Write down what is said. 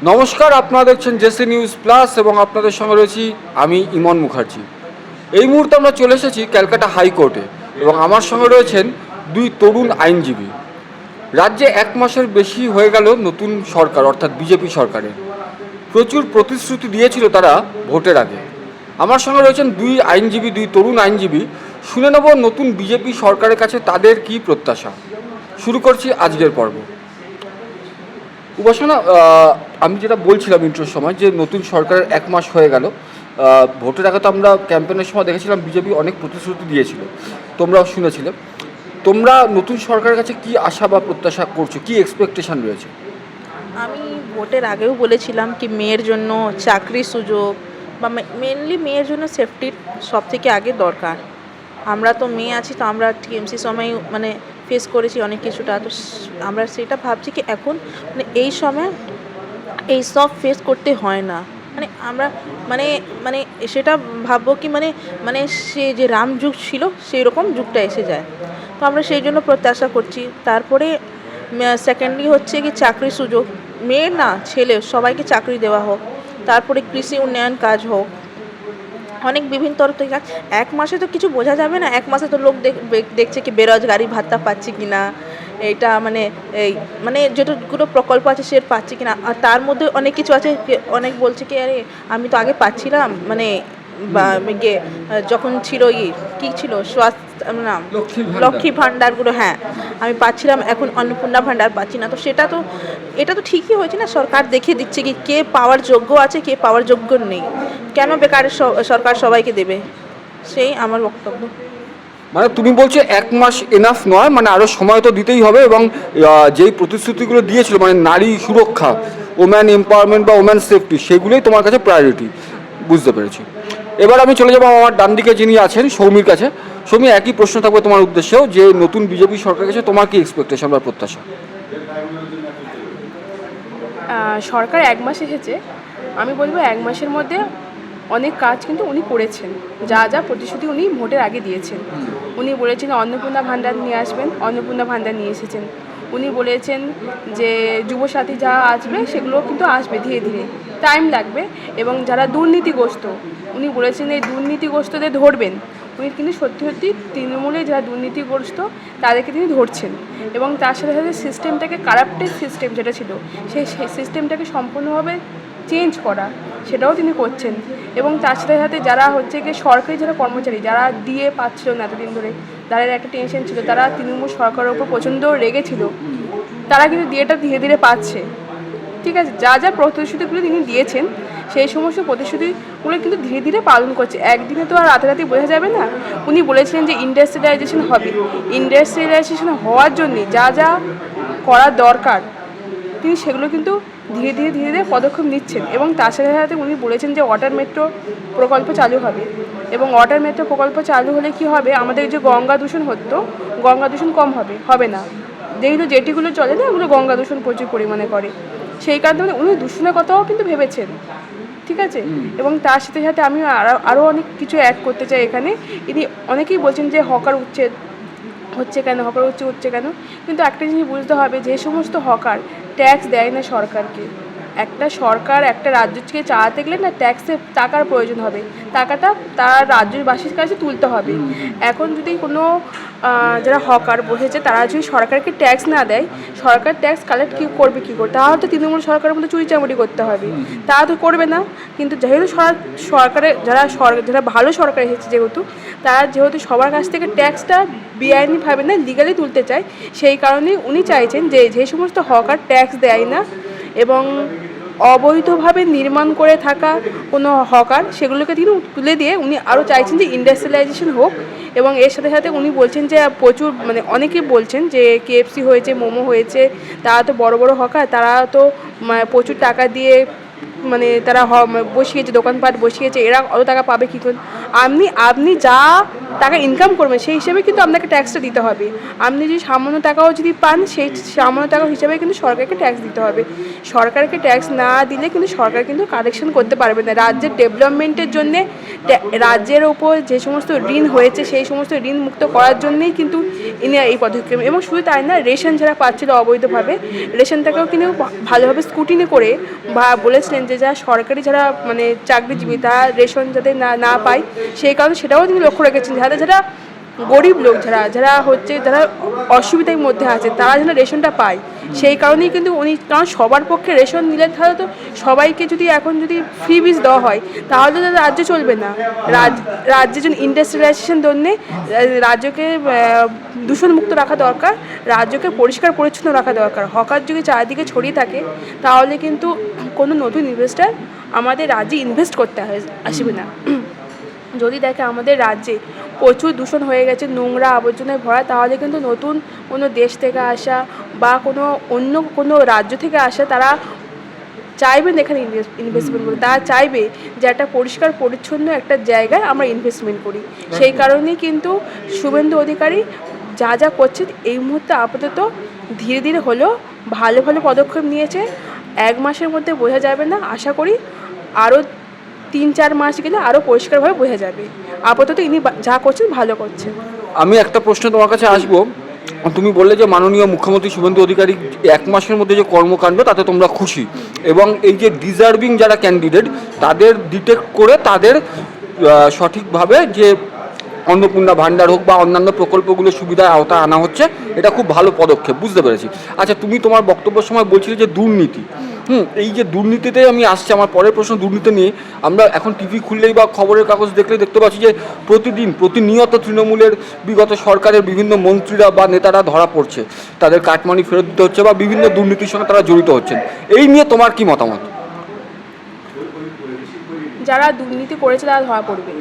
নমস্কার, আপনারা দেখছেন জেসি নিউজ প্লাস এবং আপনাদের সঙ্গে রয়েছি আমি ইমন মুখার্জি। এই মুহূর্তে আমরা চলে এসেছি ক্যালকাটা হাইকোর্টে এবং আমার সঙ্গে রয়েছেন দুই তরুণ আইনজীবী। রাজ্যে এক মাসের বেশি হয়ে গেল নতুন সরকার অর্থাৎ বিজেপি সরকারের। প্রচুর প্রতিশ্রুতি দিয়েছিল তারা ভোটের আগে। আমার সঙ্গে রয়েছেন দুই তরুণ আইনজীবী। শুনে নেব নতুন বিজেপি সরকারের কাছে তাদের কী প্রত্যাশা। শুরু করছি আজকের পর্ব। উপাসনা, আমি যেটা বলছিলাম ইন্ট্রোর সময় যে নতুন সরকারের এক মাস হয়ে গেল। ভোটের আগে তো আমরা ক্যাম্পেনের সময় দেখেছিলাম বিজেপি অনেক প্রতিশ্রুতি দিয়েছিল, তোমরাও শুনেছিলে। তোমরা নতুন সরকারের কাছে কি আশা বা প্রত্যাশা করছো, কি এক্সপেকটেশন রয়েছে? আমি ভোটের আগেও বলেছিলাম কি মেয়ের জন্য চাকরির সুযোগ বা মেনলি মেয়ের জন্য সেফটির সবথেকে আগে দরকার। আমরা তো মেয়ে আছি, তো আমরা টিএমসি সময় ফেস করেছি অনেক কিছুটা, তো আমরা সেটা ভাবছি কি এখন এই সময় এই সব ফেস করতে হয় না। আমরা মানে মানে সেটা ভাববো কি সে যে রাম যুগ ছিল সেই রকম যুগটা এসে যায়। তো আমরা সেই জন্য প্রত্যাশা করছি। তারপরে সেকেন্ডলি হচ্ছে কি চাকরির সুযোগ, মেয়ে না ছেলে সবাইকে চাকরি দেওয়া হোক। তারপরে কৃষি উন্নয়ন কাজ হোক, অনেক বিভিন্ন তরফ থেকে কাজ। এক মাসে তো কিছু বোঝা যাবে না, এক মাসে তো লোক দেখছে কি বেরোজগারি ভাতা পাচ্ছে কি না, এইটা এই যতগুলো প্রকল্প আছে সে পাচ্ছে কি না। আর তার মধ্যে অনেক কিছু আছে, অনেক বলছে কি আরে আমি তো আগে পাচ্ছিলাম বা যখন ছিল কী ছিল স্বাস্থ্য নাম লক্ষ্মী ভাণ্ডারগুলো, হ্যাঁ আমি পাচ্ছিলাম, এখন অন্নপূর্ণা ভাণ্ডার পাচ্ছি না। তো এটা তো ঠিকই হয়েছে না, সরকার দেখিয়ে দিচ্ছে কি কে পাওয়ার যোগ্য আছে কে পাওয়ার যোগ্য নেই। কেন বেকার সরকার সবাইকে দেবে, সেই আমার বক্তব্য। মানে তুমি বলছো এক মাস এনাফ নয়, মানে আরও সময় তো দিতেই হবে এবং যেই প্রতিশ্রুতিগুলো দিয়েছিল মানে নারী সুরক্ষা, ওম্যান এম্পাওয়ারমেন্ট বা ওম্যান সেফটি, সেগুলোই তোমার কাছে প্রায়োরিটি। বুঝতে পেরেছি। এবার আমি চলে যাবো আমার ডান দিকে যিনি আছেন সৌমির কাছে। সৌমি, একই প্রশ্ন থাকবে তোমার উদ্দেশ্যেও, যে নতুন বিজেপি সরকারের কাছে তোমার কি এক্সপেকটেশন বা প্রত্যাশা? সরকার এক মাস এসেছে, আমি বলবো এক মাসের মধ্যে অনেক কাজ কিন্তু উনি করেছেন। যা যা প্রতিশ্রুতি উনি ভোটের আগে দিয়েছেন, উনি বলেছেন অন্নপূর্ণা ভাণ্ডার নিয়ে আসবেন, অন্নপূর্ণা ভাণ্ডার নিয়ে এসেছেন। উনি বলেছেন যে যুবসাথী যা আসবে সেগুলো কিন্তু আসবে ধীরে ধীরে, টাইম লাগবে। এবং যারা দুর্নীতিগ্রস্ত, উনি বলেছেন এই দুর্নীতিগ্রস্তদের ধরবেন। উনি কিন্তু সত্যি সত্যি তৃণমূলে যারা দুর্নীতিগ্রস্ত তাদেরকে তিনি ধরছেন। এবং তার সাথে সাথে সিস্টেমটাকে, কারাপ্টেড সিস্টেম যেটা ছিল সেই সিস্টেমটাকে সম্পূর্ণভাবে চেঞ্জ করা, সেটাও তিনি করছেন। এবং তার সাথে সাথে যারা হচ্ছে কি সরকারি যারা কর্মচারী যারা দিয়ে পাচ্ছিল না এতদিন ধরে, তাদের একটা টেনশন ছিল, তারা তৃণমূল সরকারের উপর প্রচণ্ড রেগেছিল, তারা কিন্তু দিয়েটা ধীরে ধীরে পাচ্ছে। ঠিক আছে, যা যা প্রতিশ্রুতিগুলো তিনি দিয়েছেন সেই সমস্ত প্রতিশ্রুতিগুলো কিন্তু ধীরে ধীরে পালন করছে। একদিনে তো আর রাতারাতি বোঝা যাবে না। উনি বলেছিলেন যে ইন্ডাস্ট্রিয়ালাইজেশন হবে, ইন্ডাস্ট্রিয়ালাইজেশন হওয়ার জন্যে যা যা করা দরকার তিনি সেগুলো কিন্তু ধীরে ধীরে ধীরে ধীরে পদক্ষেপ নিচ্ছেন। এবং তার সাথে সাথে উনি বলেছেন যে ওয়াটার মেট্রো প্রকল্প চালু হবে। এবং ওয়াটার মেট্রো প্রকল্প চালু হলে কি হবে, আমাদের যে গঙ্গা দূষণ হতো, গঙ্গা দূষণ কম হবে না। যেহেতু জেটিগুলো চলে না, ওগুলো গঙ্গা দূষণ প্রচুর পরিমাণে করে, সেই কারণে উনি দূষণের কথাও কিন্তু ভেবেছেন। ঠিক আছে, এবং তার সাথে সাথে আমি আরও অনেক কিছু অ্যাড করতে চাই এখানে। ইনি অনেকেই বলছেন যে হকার উচ্ছেদ হচ্ছে কেন, কিন্তু একটা জিনিস বুঝতে হবে, যে সমস্ত হকার ট্যাক্স দেয় না সরকারকে, একটা সরকার একটা রাজ্যকে চালাতে গেলে না ট্যাক্সের টাকার প্রয়োজন হবে, টাকাটা তার রাজ্যবাসীর কাছে তুলতে হবে। এখন যদি কোনো যারা হকার বসেছে তারা যদি সরকারকে ট্যাক্স না দেয়, সরকার ট্যাক্স কালেক্ট করবে কী করে? তাহলে তো তৃণমূল সরকারের মধ্যে চুরিচামারি করতে হবে, তারা তো করবে না। কিন্তু যেহেতু সরকারের যারা ভালো সরকার এসেছে, যেহেতু সবার কাছ থেকে ট্যাক্সটা বেআইনিভাবে না লিগালি তুলতে চায়, সেই কারণেই উনি চাইছেন যে সমস্ত হকার ট্যাক্স দেয় না এবং অবৈধভাবে নির্মাণ করে থাকা কোনো হকার, সেগুলোকে তিনি তুলে দিয়ে উনি আরও চাইছেন যে ইন্ডাস্ট্রিয়ালাইজেশন হোক। এবং এর সাথে সাথে উনি বলছেন যে প্রচুর অনেকেই বলছেন যে কেএফসি হয়েছে, মোমো হয়েছে, তারা তো বড় বড় হকার, তারা তো প্রচুর টাকা দিয়ে তারা বসিয়েছে, দোকানপাট বসিয়েছে, এরা অত টাকা পাবে কী করে? আপনি যা টাকা ইনকাম করবেন সেই হিসেবে কিন্তু আপনাকে ট্যাক্সটা দিতে হবে। আপনি যদি সামান্য টাকাও যদি পান সেই সামান্য টাকা হিসেবে কিন্তু সরকারকে ট্যাক্স দিতে হবে। সরকারকে ট্যাক্স না দিলে কিন্তু সরকার কিন্তু কালেকশন করতে পারবে না। রাজ্যের ডেভেলপমেন্টের জন্যে রাজ্যের ওপর যে সমস্ত ঋণ হয়েছে সেই সমস্ত ঋণ মুক্ত করার জন্যেই কিন্তু ইনি এই পদক্ষেপ। এবং শুধু তাই না, রেশন যারা পাচ্ছিল অবৈধভাবে, রেশনটাকেও কিন্তু ভালোভাবে স্কুটিনি করে বা বলেছিলেন যে যারা সরকারি যারা মানে চাকরিজীবী তারা রেশন যাতে না পায় সেই কারণে সেটাও তিনি লক্ষ্য রেখেছেন, যারা গরিব লোক যারা হচ্ছে যারা অসুবিধার মধ্যে আছে তারা যেন রেশনটা পায়। সেই কারণেই কিন্তু উনি, কারণ সবার পক্ষে রেশন নিলে তাহলে তো সবাইকে যদি এখন যদি ফ্রি বীজ দেওয়া হয় তাহলে তো রাজ্য চলবে না। রাজ্যের জন্য ইন্ডাস্ট্রিয়ালাইজেশন জন্য রাজ্যকে দূষণমুক্ত রাখা দরকার, রাজ্যকে পরিষ্কার পরিচ্ছন্ন রাখা দরকার। হকার যদি চারিদিকে ছড়িয়ে থাকে তাহলে কিন্তু কোনো নতুন ইনভেস্টার আমাদের রাজ্যে ইনভেস্ট করতে আসবে না। যদি দেখে আমাদের রাজ্যে প্রচুর দূষণ হয়ে গেছে, নোংরা আবর্জনায় ভরা, তাহলে কিন্তু নতুন কোনো দেশ থেকে আসা বা অন্য কোনো রাজ্য থেকে আসা তারা চাইবেন এখানে ইনভেস্টমেন্ট করি। তারা চাইবে যে একটা পরিষ্কার পরিচ্ছন্ন একটা জায়গায় আমরা ইনভেস্টমেন্ট করি। সেই কারণেই কিন্তু শুভেন্দু অধিকারী যা করছে এই মুহূর্তে আপাতত ধীরে ধীরে হলেও ভালো পদক্ষেপ নিয়েছে। 1 মাসের মধ্যে বোঝা যাবে না, আশা করি আরও 3-4 মাস গেলে আরও পরিষ্কারভাবে বোঝা যাবে। আপাতত ইনি যা করছেন ভালো করছেন। আমি একটা প্রশ্ন তোমার কাছে আসবো। তুমি বললে যে মাননীয় মুখ্যমন্ত্রী শুভেন্দু অধিকারী 1 মাসের মধ্যে যে কর্মকাণ্ড তাতে তোমরা খুশি, এবং এই যে ডিজার্ভিং যারা ক্যান্ডিডেট তাদের ডিটেক্ট করে তাদের সঠিকভাবে যে অন্নপূর্ণা ভাণ্ডার হোক বা অন্যান্য প্রকল্পগুলো সুবিধার আওতায় আনা হচ্ছে, এটা খুব ভালো পদক্ষেপ, বুঝতে পেরেছি। আচ্ছা, তুমি তোমার বক্তব্যের সময় বলছিলে যে দুর্নীতি, এই যে দুর্নীতিতে আমি আসছি, আমার পরের প্রশ্ন দুর্নীতি নিয়ে। আমরা এখন টিভি খুললেই বা খবরের কাগজ দেখলেই দেখতে পাচ্ছি যে প্রতিনিয়ত তৃণমূলের বিগত সরকারের বিভিন্ন মন্ত্রীরা বা নেতারা ধরা পড়ছে, তাদের কাটমানি ফেরত দিতে হচ্ছে বা বিভিন্ন দুর্নীতির সঙ্গে তারা জড়িত হচ্ছেন। এই নিয়ে তোমার কি মতামত? যারা দুর্নীতি করেছে তারা ধরা পড়বে।